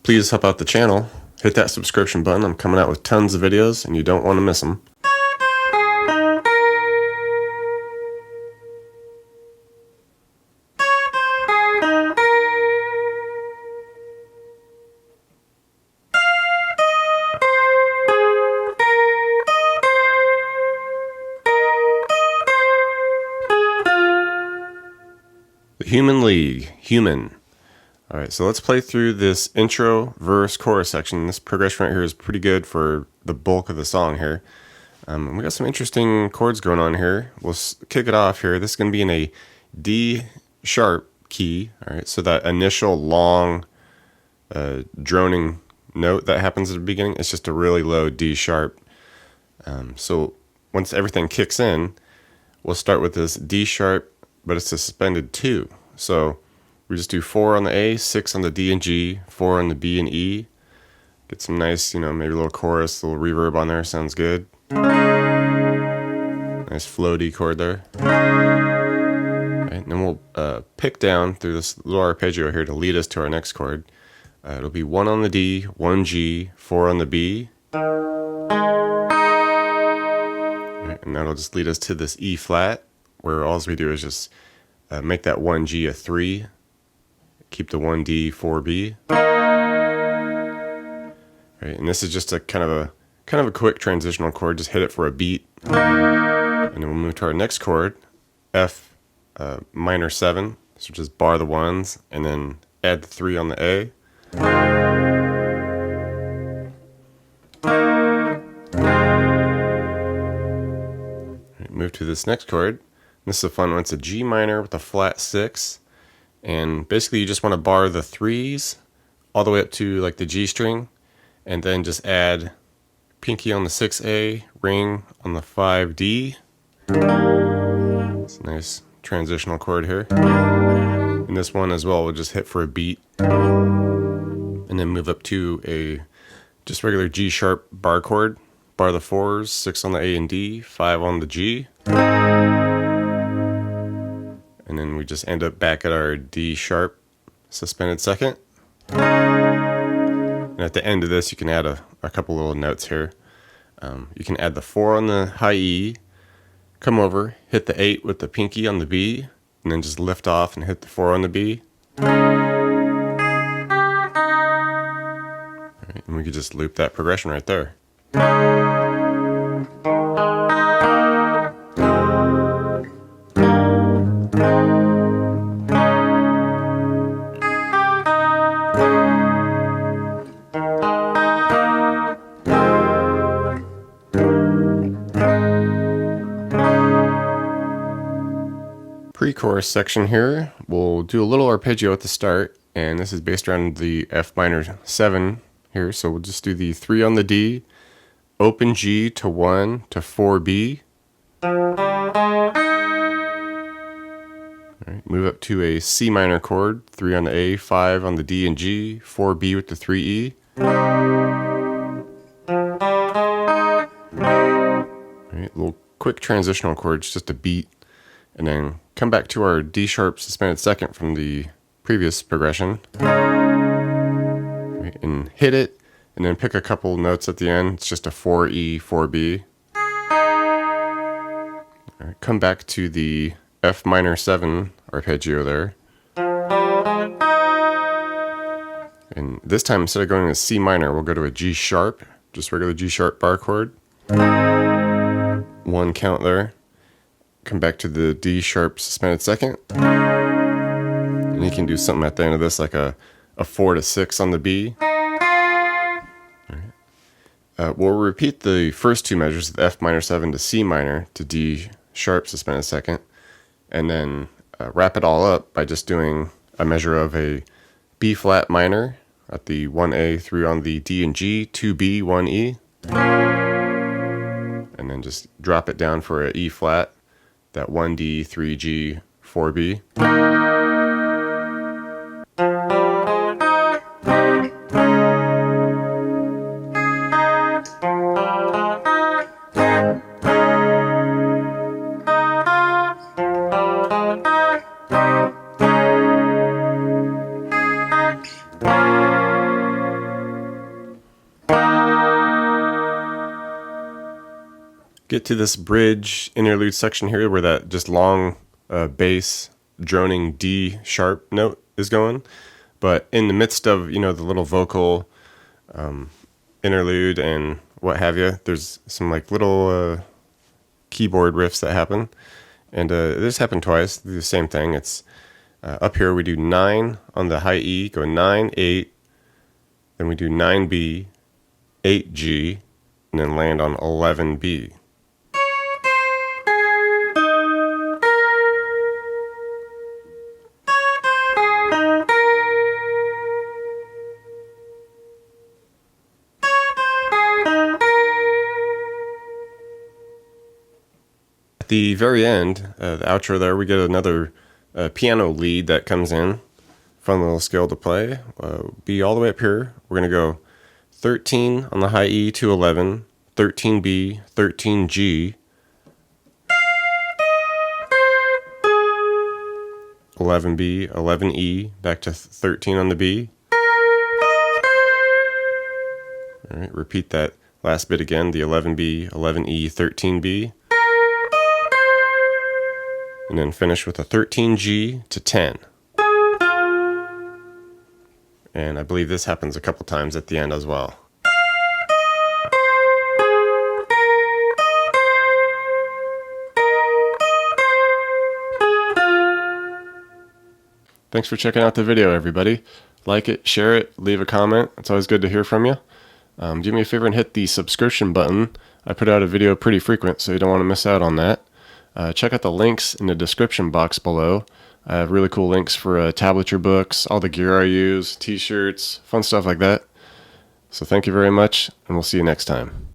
Please help out the channel. Hit that subscription button. I'm coming out with tons of videos and you don't want to miss them. The Human League, Human. Alright, so let's play through this intro, verse, chorus section. This progression right here is pretty good for the bulk of the song here. We got some interesting chords going on here. We'll kick it off here. This is going to be in a D sharp key. Alright, so that initial long droning note that happens at the beginning, it's just a really low D sharp. So once everything kicks in, we'll start with this D sharp, but it's a suspended 2. So we just do 4 on the A, 6 on the D and G, 4 on the B and E. Get some nice, maybe a little chorus, a little reverb on there. Sounds good. Nice floaty chord there. Right, and then we'll pick down through this little arpeggio here to lead us to our next chord. It'll be 1 on the D, 1 G, 4 on the B. Right, and that'll just lead us to this E flat, where all we do is just make that 1 G a 3. Keep the 1D, 4B. Right, and this is just a kind of a quick transitional chord. Just hit it for a beat, and then we'll move to our next chord, F minor 7. So just bar the 1s, and then add the 3 on the A. Right, move to this next chord. This is a fun one. It's a G minor with a flat 6. And basically you just want to bar the 3s all the way up to like the G string, and then just add pinky on the 6A, ring on the 5D. It's a nice transitional chord here. And this one as well, we'll just hit for a beat, and then move up to a just regular G sharp bar chord. Bar the 4s, 6 on the A and D, 5 on the G. And then we just end up back at our D sharp suspended second. And at the end of this, you can add a couple little notes here. You can add the 4 on the high E, come over, hit the 8 with the pinky on the B, and then just lift off and hit the 4 on the B. All right, and we could just loop that progression right there. Pre-chorus section here, we'll do a little arpeggio at the start, and this is based around the F minor 7 here, so we'll just do the 3 on the D, open G to 1 to 4B. Alright, move up to a C minor chord, 3 on the A, 5 on the D and G, 4B with the 3E. Alright, little quick transitional chords, just a beat, and then come back to our D sharp suspended second from the previous progression. Right, and hit it, and then pick a couple notes at the end. It's just a 4E, 4B. All right, come back to the F minor 7 arpeggio there. And this time, instead of going to C minor, we'll go to a G sharp, just regular G sharp bar chord. 1 count there. Come back to the D sharp suspended second. And you can do something at the end of this, like a 4 to 6 on the B. Right. We'll repeat the first 2 measures, the F minor 7 to C minor to D sharp suspended second, and then wrap it all up by just doing a measure of a B flat minor at the 1A, 3 on the D and G, 2B, 1E, and then just drop it down for an E flat, that 1D, 3G, 4B. get to this bridge interlude section here where that just long bass droning D sharp note is going. But in the midst of, the little vocal interlude and what have you, there's some like little keyboard riffs that happen. And this happened twice, the same thing. It's up here we do 9 on the high E, go 9, 8, then we do 9B, 8G, and then land on 11B. At the very end, the outro there, we get another piano lead that comes in. Fun little scale to play. B all the way up here. We're going to go 13 on the high E to 11, 13B, 13G, 11B, 11E, back to 13 on the B. All right, repeat that last bit again, the 11B, 11E, 13B. And then finish with a 13G to 10. And I believe this happens a couple times at the end as well. Thanks for checking out the video, everybody. Like it, share it, leave a comment. It's always good to hear from you. Do me a favor and hit the subscription button. I put out a video pretty frequent, so you don't want to miss out on that. Check out the links in the description box below. I have really cool links for tablature books, all the gear I use, t-shirts, fun stuff like that. So thank you very much, and we'll see you next time.